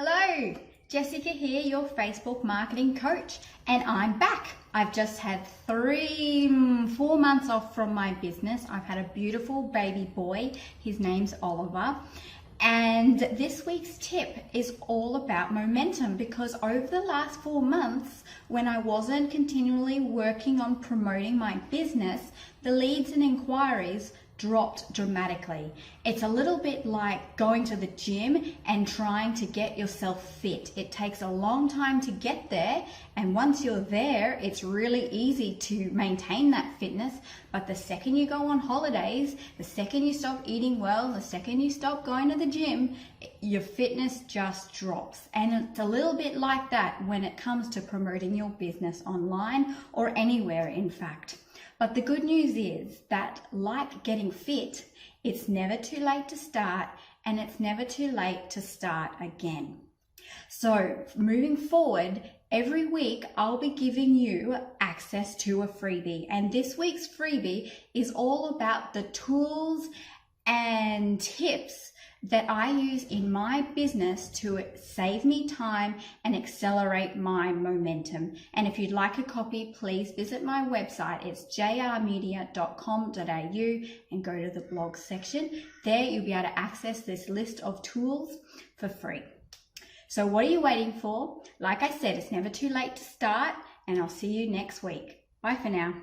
Hello, Jessica here, your Facebook marketing coach, and I'm back. I've just had 4 months off from my business. I've had a beautiful baby boy. His name's Oliver. And this week's tip is all about momentum, because over the last 4 months, when I wasn't continually working on promoting my business, the leads and inquiries dropped dramatically. It's a little bit like going to the gym and trying to get yourself fit. It takes a long time to get there, and once you're there, it's really easy to maintain that fitness. But the second you go on holidays, the second you stop eating well, the second you stop going to the gym, your fitness just drops. And it's a little bit like that when it comes to promoting your business online or anywhere, in fact. But the good news is that, like getting fit, it's never too late to start, and it's never too late to start again. So moving forward, every week I'll be giving you access to a freebie. And this week's freebie is all about the tools and tips that I use in my business to save me time and accelerate my momentum. And if you'd like a copy, please visit my website. It's jrmedia.com.au and go to the blog section. There you'll be able to access this list of tools for free. So what are you waiting for? Like I said, it's never too late to start, and I'll see you next week. Bye for now.